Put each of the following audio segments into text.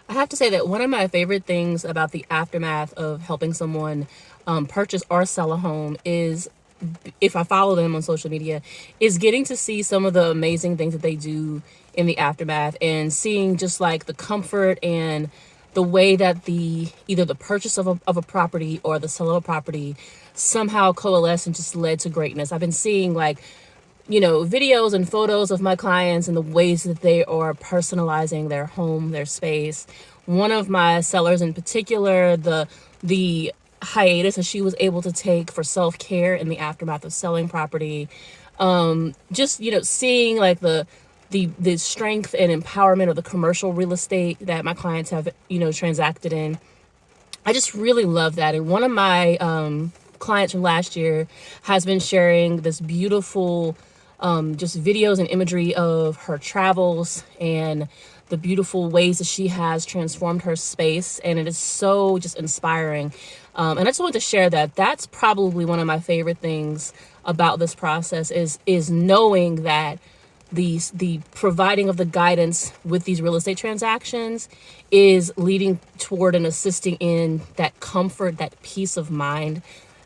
I have to say that one of my favorite things about the aftermath of helping someone purchase or sell a home is, if I follow them on social media, is getting to see some of the amazing things that they do in the aftermath, and seeing just like the comfort and the way that the either the purchase of a property or the sale of a property somehow coalesced and just led to greatness. I've been seeing like, videos and photos of my clients and the ways that they are personalizing their home, their space. One of my sellers in particular, the hiatus that she was able to take for self-care in the aftermath of selling property. Just, seeing like the strength and empowerment of the commercial real estate that my clients have, transacted in. I just really love that. And one of my clients from last year has been sharing this beautiful just videos and imagery of her travels and the beautiful ways that she has transformed her space. And it is so just inspiring. And I just wanted to share that. That's probably one of my favorite things about this process is knowing that the providing of the guidance with these real estate transactions is leading toward and assisting in that comfort, that peace of mind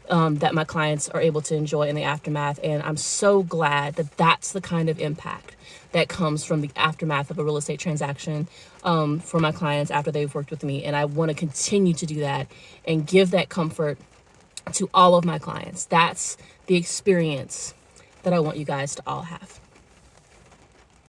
that my clients are able to enjoy in the aftermath. And I'm so glad that that's the kind of impact that comes from the aftermath of a real estate transaction for my clients after they've worked with me. And I want to continue to do that and give that comfort to all of my clients. That's the experience that I want you guys to all have.